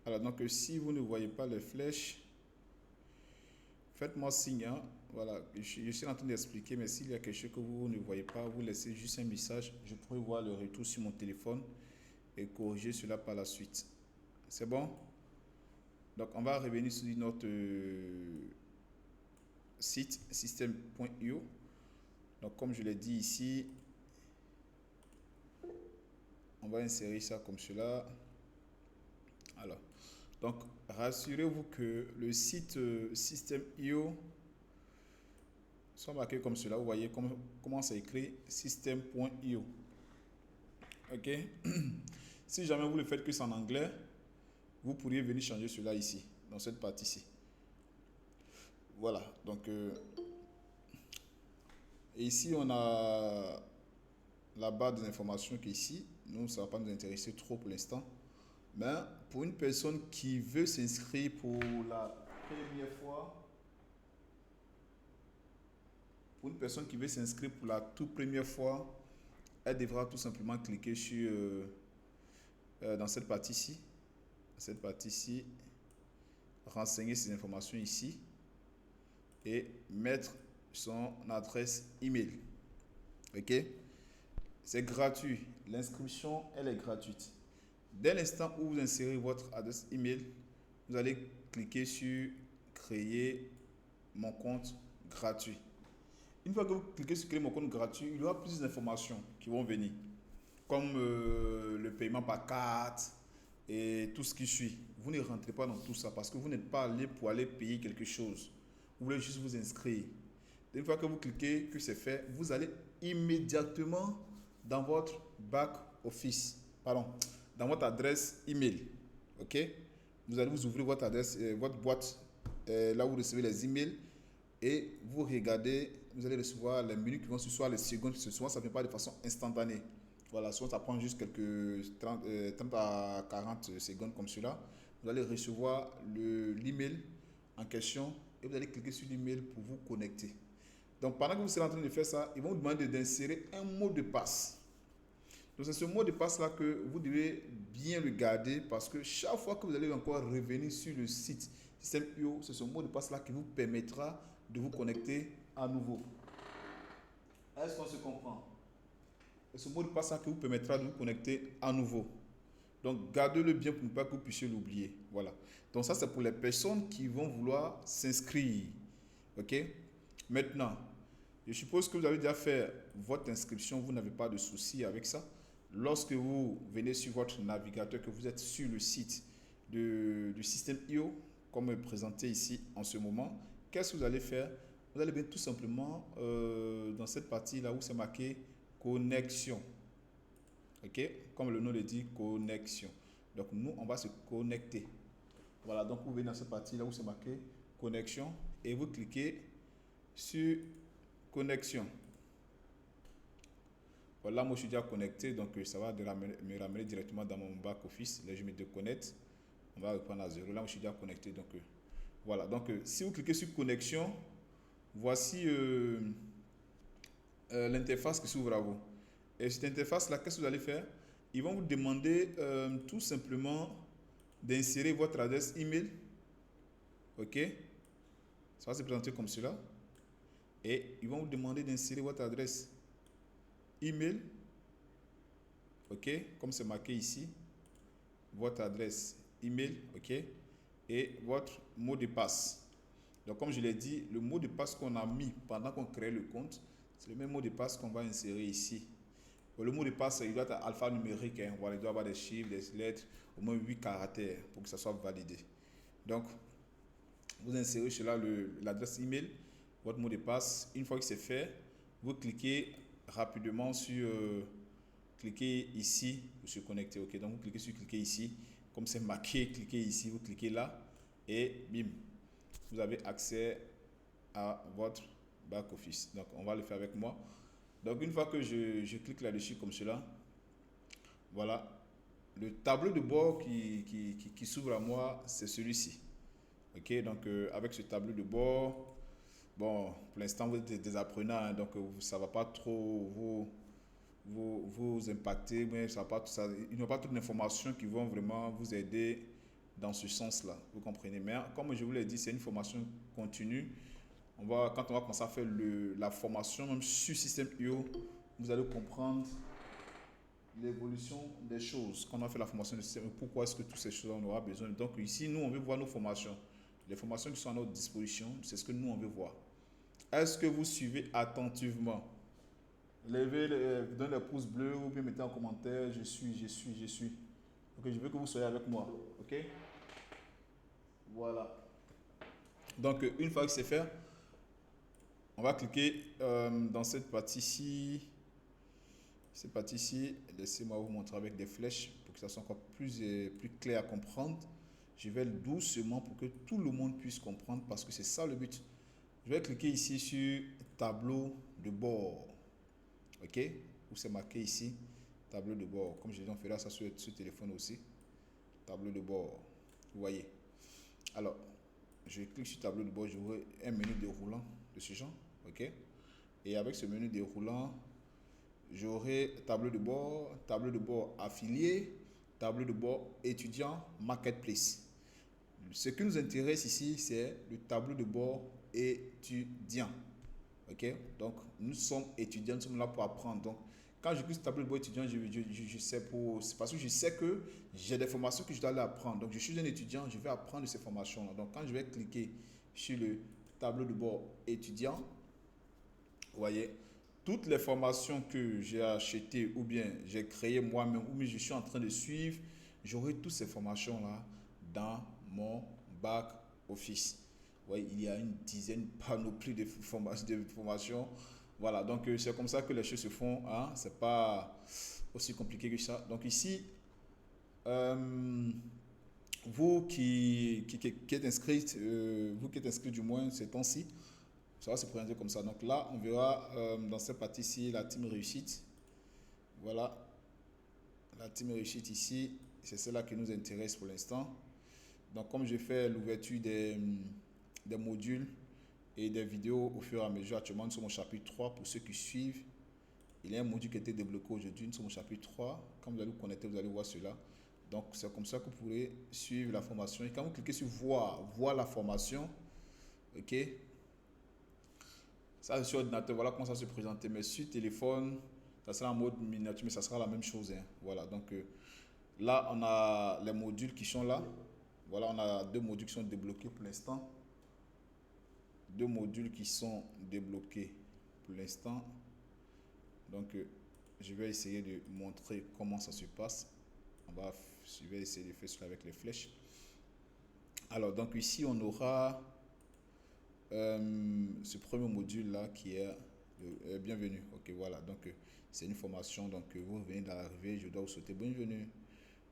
Alors, donc, si vous ne voyez pas les flèches, faites-moi signe, hein. Voilà, je suis en train d'expliquer, mais s'il y a quelque chose que vous ne voyez pas, vous laissez juste un message. Je pourrai voir le retour sur mon téléphone et corriger cela par la suite. C'est bon? Donc, on va revenir sur notre site system.io. Donc, comme je l'ai dit ici, on va insérer ça comme cela. Alors, donc, rassurez-vous que le site System.io soit marqué comme cela. Vous voyez comment c'est écrit System.io. Ok. Si jamais vous le faites que c'est en anglais, vous pourriez venir changer cela ici, dans cette partie-ci. Voilà. Donc, ici, on a la barre des informations qui est ici. Nous, ça ne va pas nous intéresser trop pour l'instant. Mais pour une personne qui veut s'inscrire pour la première fois, toute première fois, elle devra tout simplement cliquer sur dans cette partie-ci, renseigner ses informations ici et mettre son adresse email. Ok? C'est gratuit. L'inscription, elle est gratuite. Dès l'instant où vous insérez votre adresse email, vous allez cliquer sur créer mon compte gratuit. Une fois que vous cliquez sur créer mon compte gratuit, il y aura plus d'informations qui vont venir, comme le paiement par carte et tout ce qui suit. Vous ne rentrez pas dans tout ça parce que vous n'êtes pas allé pour aller payer quelque chose. Vous voulez juste vous inscrire. Une fois que vous cliquez, que c'est fait, vous allez immédiatement dans votre back office, pardon, dans votre adresse email. Ok? Vous allez vous ouvrir votre adresse, votre boîte, là où vous recevez les emails, et vous regardez, vous allez recevoir les minutes qui vont se soit les secondes, souvent ça ne vient pas de façon instantanée. Voilà, souvent ça prend juste quelques 30 à 40 secondes comme cela. Vous allez recevoir l'email en question et vous allez cliquer sur l'email pour vous connecter. Donc pendant que vous serez en train de faire ça, ils vont vous demander d'insérer un mot de passe. Donc c'est ce mot de passe là que vous devez bien le garder parce que chaque fois que vous allez encore revenir sur le site System.io, c'est ce mot de passe là qui vous permettra de vous connecter à nouveau. Est-ce qu'on se comprend? C'est ce mot de passe là qui vous permettra de vous connecter à nouveau. Donc gardez-le bien pour ne pas que vous puissiez l'oublier. Voilà. Donc ça c'est pour les personnes qui vont vouloir s'inscrire. Ok? Maintenant, je suppose que vous avez déjà fait votre inscription, vous n'avez pas de souci avec ça. Lorsque vous venez sur votre navigateur, que vous êtes sur le site du système IO, comme présenté ici en ce moment, qu'est-ce que vous allez faire? Vous allez bien tout simplement dans cette partie-là où c'est marqué connexion. Ok? Comme le nom le dit, connexion. Donc nous, on va se connecter. Voilà, donc vous venez dans cette partie-là où c'est marqué connexion et vous cliquez sur connexion. Voilà, moi je suis déjà connecté, donc ça va me ramener directement dans mon back office. Là, je me déconnecte. On va reprendre à zéro. Là, moi je suis déjà connecté. Donc voilà. Donc si vous cliquez sur connexion, voici l'interface qui s'ouvre à vous. Et cette interface-là, qu'est-ce que vous allez faire? Ils vont vous demander tout simplement d'insérer votre adresse email. Ok? Ça va se présenter comme cela. Et ils vont vous demander d'insérer votre adresse email. Ok? Comme c'est marqué ici. Votre adresse email. Ok? Et votre mot de passe. Donc, comme je l'ai dit, le mot de passe qu'on a mis pendant qu'on crée le compte, c'est le même mot de passe qu'on va insérer ici. Le mot de passe, il doit être alphanumérique. Hein. Voilà, il doit avoir des chiffres, des lettres, au moins 8 caractères pour que ça soit validé. Donc, vous insérez cela l'adresse email, votre mot de passe. Une fois que c'est fait, vous cliquez rapidement sur cliquez ici pour se connecter. Ok, donc vous cliquez sur cliquez ici. Comme c'est marqué, cliquez ici, vous cliquez là et bim, vous avez accès à votre back office. Donc, on va le faire avec moi. Donc, une fois que je clique là-dessus comme cela, voilà, le tableau de bord qui s'ouvre à moi, c'est celui-ci. Ok, donc avec ce tableau de bord, bon, pour l'instant, vous êtes des apprenants, hein, donc ça ne va pas trop vous impacter, mais ça va pas, il n'y a pas toutes les informations qui vont vraiment vous aider dans ce sens-là. Vous comprenez? Mais comme je vous l'ai dit, c'est une formation continue. Quand on va commencer à faire la formation, même sur système IO, vous allez comprendre l'évolution des choses. Quand on a fait la formation du système, pourquoi est-ce que toutes ces choses on aura besoin. Donc ici, nous, on veut voir nos formations. Les formations qui sont à notre disposition, c'est ce que nous, on veut voir. Est-ce que vous suivez attentivement? Donnez le pouce bleu ou bien mettez en commentaire, je suis. Ok, je veux que vous soyez avec moi. Ok? Voilà. Donc, une fois que c'est fait, on va cliquer dans cette partie-ci. Cette partie-ci, laissez-moi vous montrer avec des flèches pour que ça soit encore plus clair à comprendre. Je vais doucement pour que tout le monde puisse comprendre parce que c'est ça le but. Je vais cliquer ici sur tableau de bord. Ok? Où c'est marqué ici, tableau de bord. Comme je dis, on fera ça sur ce téléphone aussi. Tableau de bord. Vous voyez? Alors, je clique sur tableau de bord, j'aurai un menu déroulant de ce genre. Ok? Et avec ce menu déroulant, j'aurai tableau de bord affilié, tableau de bord étudiant, marketplace. Ce qui nous intéresse ici, c'est le tableau de bord étudiant. Ok? Donc, nous sommes étudiants, nous sommes là pour apprendre. Donc, quand je clique sur tableau de bord étudiant, je sais c'est parce que je sais que j'ai des formations que je dois aller apprendre. Donc, je suis un étudiant, je vais apprendre ces formations-là. Donc, quand je vais cliquer sur le tableau de bord étudiant, vous voyez, toutes les formations que j'ai achetées ou bien j'ai créées moi-même ou bien je suis en train de suivre, j'aurai toutes ces formations-là dans mon back office. Oui, il y a une dizaine, panoplie de formations. Voilà, donc c'est comme ça que les choses se font. Hein? Ce n'est pas aussi compliqué que ça. Donc ici, vous qui êtes inscrit, vous qui êtes inscrit du moins ces temps-ci, ça va se présenter comme ça. Donc là, on verra dans cette partie-ci la team réussite. Voilà, la team réussite ici, c'est celle-là qui nous intéresse pour l'instant. Donc comme je fais l'ouverture des modules et des vidéos au fur et à mesure, actuellement nous sommes au chapitre 3 pour ceux qui suivent. Il y a un module qui a été débloqué aujourd'hui, nous sommes au chapitre 3. Quand vous allez vous connecter, vous allez voir cela. Donc c'est comme ça que vous pourrez suivre la formation. Et quand vous cliquez sur voir la formation, ok, ça, sur ordinateur, voilà comment ça se présente. Mais sur téléphone, ça sera en mode miniature, mais ça sera la même chose. Hein. Voilà, donc là, on a les modules qui sont là. Voilà, on a deux modules qui sont débloqués pour l'instant. Deux modules qui sont débloqués pour l'instant. Donc, je vais essayer de montrer comment ça se passe. Je vais essayer de faire cela avec les flèches. Alors, donc ici, on aura ce premier module là qui est bienvenue. Ok, voilà, donc c'est une formation, donc vous venez d'arriver, je dois vous souhaiter bienvenue.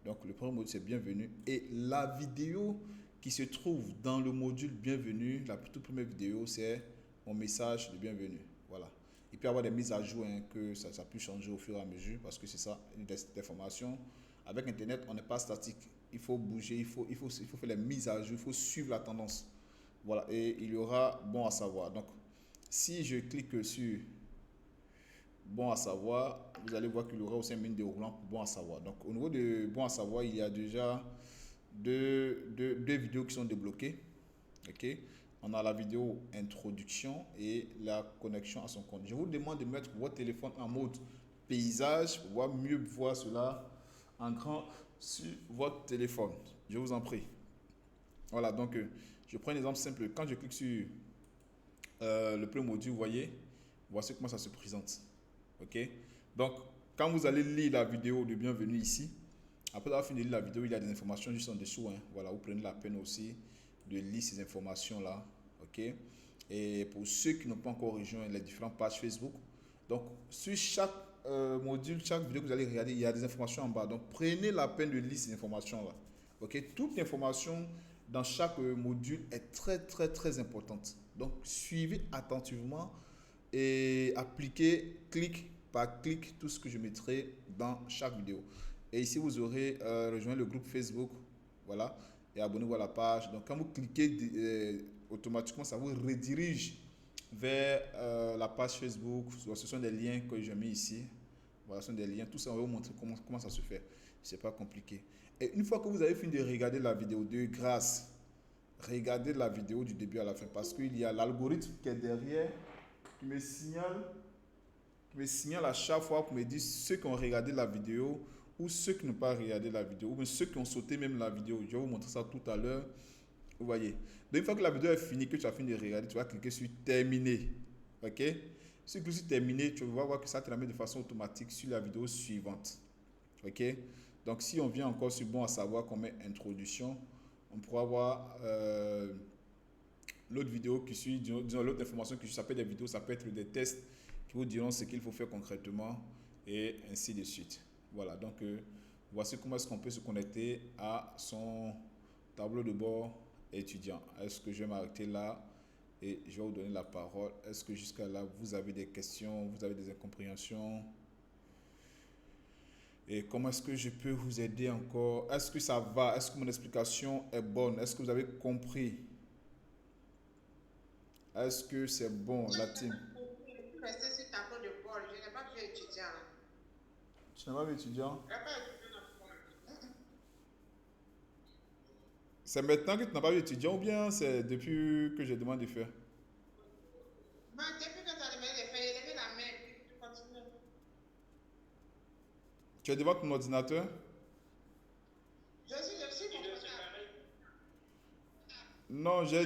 Donc le premier module c'est bienvenue et la vidéo qui se trouve dans le module bienvenue, la toute première vidéo, c'est mon message de bienvenue. Voilà, il peut y avoir des mises à jour, hein, que ça peut changer au fur et à mesure parce que c'est ça, des formations avec internet, on n'est pas statique, il faut bouger, il faut faire les mises à jour, il faut suivre la tendance. Voilà, et il y aura bon à savoir. Donc, si je clique sur bon à savoir, vous allez voir qu'il y aura aussi un menu déroulant pour bon à savoir. Donc, au niveau de bon à savoir, il y a déjà deux vidéos qui sont débloquées. Ok, on a la vidéo introduction et la connexion à son compte. Je vous demande de mettre votre téléphone en mode paysage pour pouvoir mieux voir cela en grand sur votre téléphone. Je vous en prie. Voilà, donc je prends un exemple simple. Quand je clique sur le premier module, vous voyez, voici comment ça se présente. Ok. Donc, quand vous allez lire la vidéo de bienvenue ici, après avoir fini de lire la vidéo, il y a des informations juste en dessous. Hein. Voilà, vous prenez la peine aussi de lire ces informations-là. Ok. Et pour ceux qui n'ont pas encore rejoint les différentes pages Facebook, donc sur chaque module, chaque vidéo que vous allez regarder, il y a des informations en bas. Donc, prenez la peine de lire ces informations-là. Ok. Toute information dans chaque module est très très très importante. Donc suivez attentivement et appliquez clic par clic tout ce que je mettrai dans chaque vidéo. Et ici vous aurez rejoint le groupe Facebook, voilà, et abonnez-vous à la page. Donc quand vous cliquez automatiquement ça vous redirige vers la page Facebook. Ce sont des liens que j'ai mis ici. Voilà, ce sont des liens. Tout ça on va vous montrer comment ça se fait. C'est pas compliqué. Et une fois que vous avez fini de regarder la vidéo, de grâce, regardez la vidéo du début à la fin parce qu'il y a l'algorithme qui est derrière qui me signale à chaque fois pour me dire ceux qui ont regardé la vidéo ou ceux qui n'ont pas regardé la vidéo ou même ceux qui ont sauté même la vidéo. Je vais vous montrer ça tout à l'heure. Vous voyez. Donc une fois que la vidéo est finie, que tu as fini de regarder, tu vas cliquer sur terminer. Ok? Si tu cliques sur terminer, tu vas voir que ça te ramène de façon automatique sur la vidéo suivante. Ok? Donc si on vient encore sur bon à savoir qu'on met introduction, on pourra voir l'autre vidéo qui suit, disons l'autre information qui suit, ça peut être des vidéos, ça peut être des tests qui vous diront ce qu'il faut faire concrètement et ainsi de suite. Voilà, donc voici comment est-ce qu'on peut se connecter à son tableau de bord étudiant. Est-ce que je vais m'arrêter là et je vais vous donner la parole. Est-ce que jusqu'à là, vous avez des questions, vous avez des incompréhensions? Et comment est-ce que je peux vous aider encore? Est-ce que ça va? Est-ce que mon explication est bonne? Est-ce que vous avez compris? Est-ce que c'est bon, la team? Je suis resté sur tableau de bord. Je n'ai pas vu étudiant. Tu n'as pas vu étudiant? Je n'ai pas étudiant. C'est maintenant que tu n'as pas vu étudiant ou bien c'est depuis que je demande de faire? Mais depuis que tu as demandé de faire, j'ai levé la main et puis tu continues. Tu es devant ton ordinateur? Je suis mon portable. Non, j'ai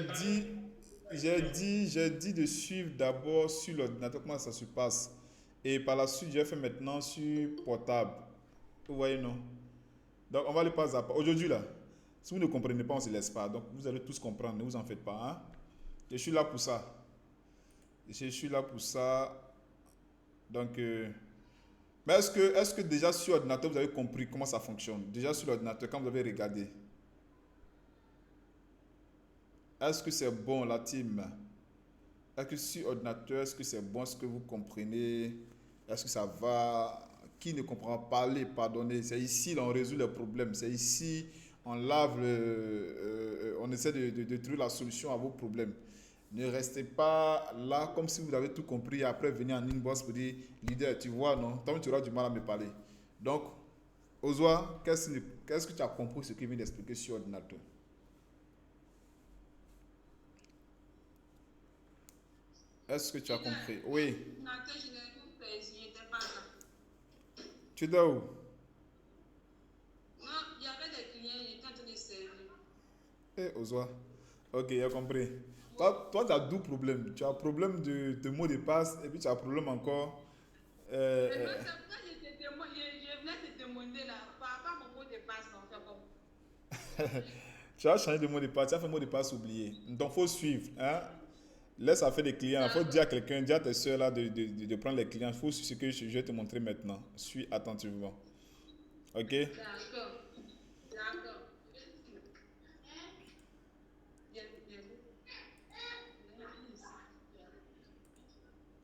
dit de suivre d'abord sur l'ordinateur comment ça se passe. Et par la suite, j'ai fait maintenant sur portable. Vous voyez, non? Donc, on va le pas à pas. Aujourd'hui, là, si vous ne comprenez pas, on ne se laisse pas. Donc, vous allez tous comprendre, ne vous en faites pas. Hein? Je suis là pour ça. Je suis là pour ça. Donc, mais est-ce que déjà sur l'ordinateur, vous avez compris comment ça fonctionne? Déjà sur l'ordinateur, quand vous avez regardé. Est-ce que c'est bon, la team? Est-ce que sur ordinateur, est-ce que c'est bon? Est-ce que vous comprenez? Est-ce que ça va? Qui ne comprend pas, parler, pardonner. C'est ici là on résout les problèmes. C'est ici on lave, on essaie de trouver la solution à vos problèmes. Ne restez pas là comme si vous avez tout compris et après venir en inbox pour dire leader, tu vois, non? Toi, tu auras du mal à me parler. Donc, Ozwa, qu'est-ce que tu as compris ce qu'il vient d'expliquer sur ordinateur? Est-ce que tu as compris? Oui. L'ordinateur, je n'ai plus fait, je n'étais pas là. Tu es où? Non, il y avait des clients, ils étaient en train de servir. Eh, Ozwa. Ok, j'ai compris. Toi, tu as deux problèmes. Tu as un problème de mot de passe et puis tu as un problème encore. Mais non, Euh, c'est pourquoi je venais te demander là, par rapport à mon mot de passe, on fait comme. tu as changé de mot de passe, tu as fait un mot de passe oublié. Donc, il faut suivre. Hein? Laisse affaire des clients. Il faut dire à D'accord, quelqu'un, dire à tes soeurs là de prendre les clients. Il faut suivre ce que je vais te montrer maintenant. Suis attentivement. Ok? d'accord, d'accord.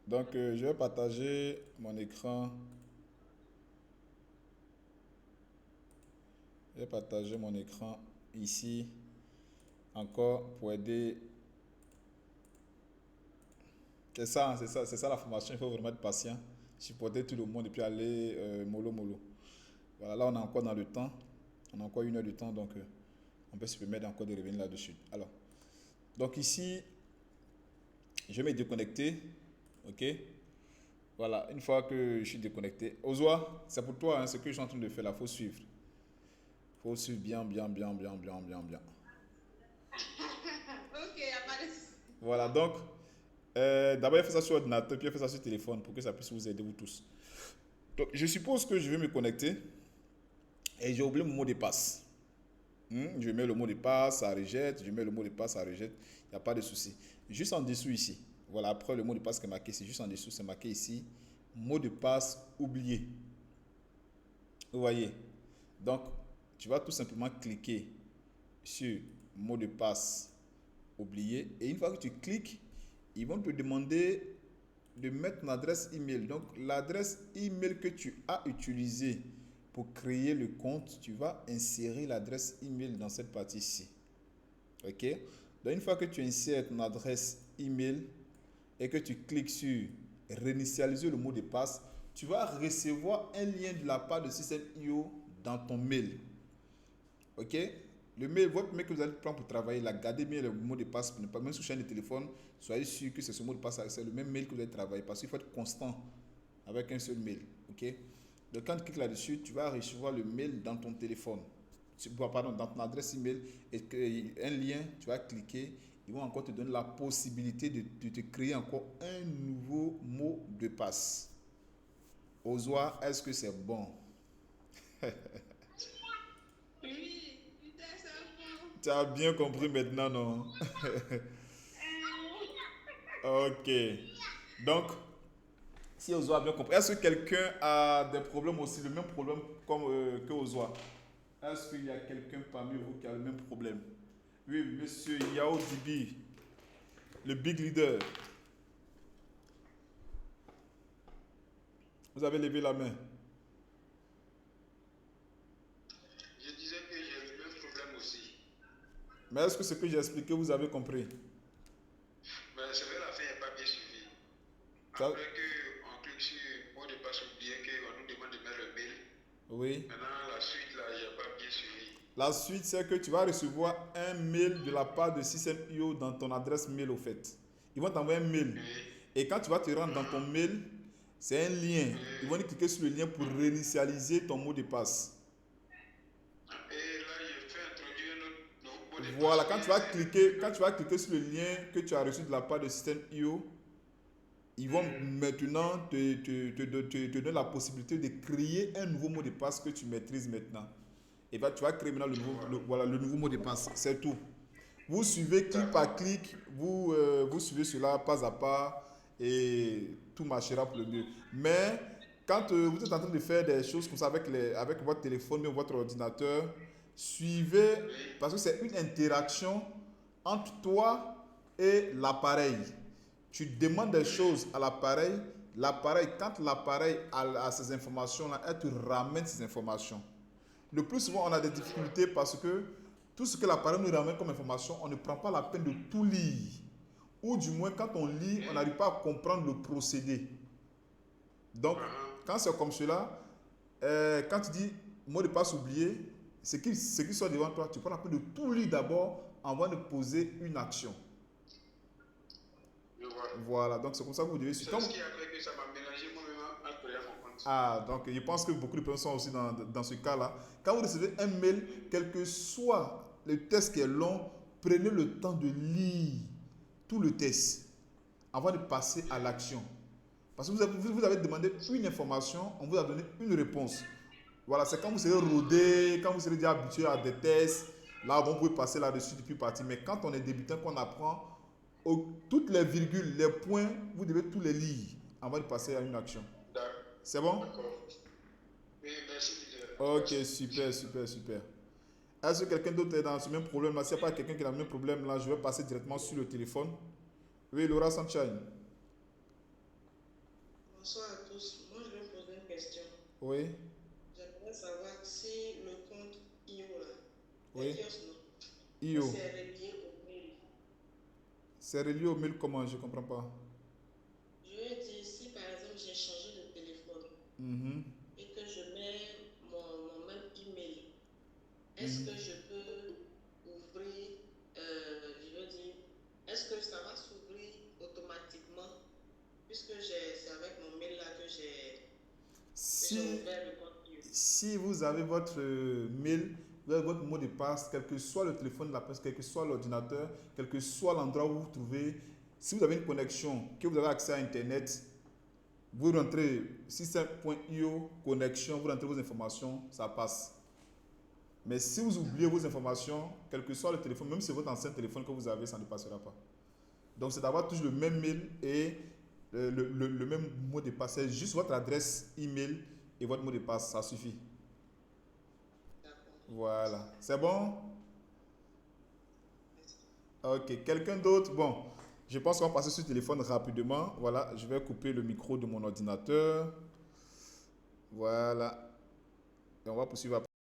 Donc, je vais partager mon écran. Je vais partager mon écran ici encore pour aider. C'est ça la formation. Il faut vraiment être patient, supporter tout le monde et puis aller mollo mollo. Voilà, là on est encore dans le temps. On a encore 1 heure de temps, donc on peut se permettre encore de revenir là-dessus. Alors, donc ici, je vais me déconnecter. Ok? Voilà, une fois que je suis déconnecté. Ozwa, c'est pour toi, hein, ce que je suis en train de faire là, il faut suivre. Il faut suivre bien, bien, bien, bien, bien, bien, bien. Ok, il n'y a pas de. Voilà, donc, d'abord, il fait ça sur ordinateur, puis il fait ça sur téléphone pour que ça puisse vous aider, vous tous. Donc, je suppose que je vais me connecter et j'ai oublié mon mot de passe. Je mets le mot de passe, ça rejette. Je mets le mot de passe, ça rejette. Il n'y a pas de souci. Juste en dessous ici. Voilà, après le mot de passe qui est marqué ici, juste en dessous, c'est marqué ici. Mot de passe oublié. Vous voyez? Donc, tu vas tout simplement cliquer sur mot de passe oublié. Et une fois que tu cliques, ils vont te demander de mettre ton adresse email. Donc, l'adresse email que tu as utilisée pour créer le compte, tu vas insérer l'adresse email dans cette partie-ci. OK? Donc, une fois que tu insères ton adresse email et que tu cliques sur réinitialiser le mot de passe, tu vas recevoir un lien de la part de Système.io dans ton mail. Ok? Le mail, votre mail que vous allez prendre pour travailler, là, gardez bien le mot de passe. Ne pas, même sur chaîne de téléphone, soyez sûr que c'est ce mot de passe, c'est le même mail que vous allez travailler. Parce qu'il faut être constant avec un seul mail. Ok? Donc, quand tu cliques là-dessus, tu vas recevoir le mail dans ton téléphone. Pardon, dans ton adresse email. Et un lien, tu vas cliquer. Ils vont encore te donner la possibilité de te créer encore un nouveau mot de passe. Ozoa, est-ce que c'est bon? Oui, putain, c'est bon. Tu as bien compris maintenant, non? Ok. Donc, si Ozoa a bien compris, est-ce que quelqu'un a des problèmes aussi, le même problème comme que Ozoa? Est-ce qu'il y a quelqu'un parmi vous qui a le même problème? Oui, monsieur Yao Dibi, le big leader. Vous avez levé la main. Je disais que j'ai le même problème aussi. Mais est-ce que ce que j'ai expliqué, vous avez compris? Mais c'est vrai, la fin n'est pas bien suivie. Ça- Après qu'on clique sur le mot de passe oublié, qu'on nous demande de mettre le mail. Oui. Maintenant, la suite, là, j'ai pas bien suivi. La suite, c'est que tu vas recevoir un mail de la part de System.io dans ton adresse mail au fait. Ils vont t'envoyer un mail. Oui, Et quand tu vas te rendre dans ton mail, c'est un lien. Ils vont oui. cliquer sur le lien pour réinitialiser ton mot de passe. Et là, j'ai fait introduire notre mot de passe. Voilà, quand tu vas cliquer sur le lien que tu as reçu de la part de System.io, ils vont maintenant te donner la possibilité de créer un nouveau mot de passe que tu maîtrises maintenant. Et bien, tu vas créer maintenant voilà, le nouveau mot de passe. C'est tout. Vous suivez clic par clic, vous suivez cela pas à pas et tout marchera pour le mieux. Mais quand vous êtes en train de faire des choses comme ça avec votre téléphone ou votre ordinateur, suivez Oui, parce que c'est une interaction entre toi et l'appareil. Tu demandes des choses à l'appareil. L'appareil, quand l'appareil a ces informations-là, elle te ramène ces informations. Le plus souvent, on a des difficultés parce que tout ce que l'appareil nous ramène comme information, on ne prend pas la peine de tout lire. Ou du moins, quand on lit, on n'arrive pas à comprendre le procédé. Donc, quand c'est comme cela, quand tu dis mot de passe oublié, ce qui soit devant toi, tu prends la peine de tout lire d'abord avant de poser une action. je vois. Voilà, donc c'est comme ça que vous devez suivre. C'est ce qui a fait que ça m'a mélangé moi-même en créant mon compte. Ah, donc je pense que beaucoup de personnes sont aussi dans ce cas-là. Quand vous recevez un mail, quel que soit le test qui est long, prenez le temps de lire tout le test avant de passer à l'action. Parce que vous avez demandé une information, on vous a donné une réponse. Voilà, c'est quand vous serez rodé, quand vous serez déjà habitué à des tests, là, bon, vous pouvez passer là-dessus depuis partir. Mais quand on est débutant, qu'on apprend, toutes les virgules, les points, vous devez tous les lire avant de passer à une action. C'est bon? D'accord. Oui, merci, leader. Ok, Merci. super, super, super. Est-ce que quelqu'un d'autre est dans ce même problème là? S'il n'y a pas quelqu'un qui a le même problème là, je vais passer directement sur le téléphone. Oui, Laura Sunshine. Bonsoir à tous. Moi, je vais poser une question. Oui, J'aimerais savoir si le compte IO là, oui. IOS non, IO. c'est relié au mail. C'est relié au mail comment? Je ne comprends pas. Je veux dire, si par exemple j'ai changé de téléphone Mhm, et que je mets mon même email, est-ce mhm. que je peux ouvrir, je veux dire, est-ce que ça va s'ouvrir automatiquement puisque c'est avec mon mail là que j'ai Si, ouvert le compte IO. si vous avez votre mail, vous avez votre mot de passe, quel que soit le téléphone de la personne, quel que soit l'ordinateur, quel que soit l'endroit où vous vous trouvez, si vous avez une connexion, que vous avez accès à Internet, vous rentrez système.io, connexion, vous rentrez vos informations, ça passe. Mais si vous oubliez vos informations, quel que soit le téléphone, même si c'est votre ancien téléphone que vous avez, ça ne passera pas. Donc c'est d'avoir toujours le même mail et le même mot de passe. C'est juste votre adresse email et votre mot de passe, ça suffit. D'accord. Voilà. C'est bon? Merci. Ok. Quelqu'un d'autre? Bon, je pense qu'on va passer sur le téléphone rapidement. Voilà, je vais couper le micro de mon ordinateur. Voilà. Et on va poursuivre après.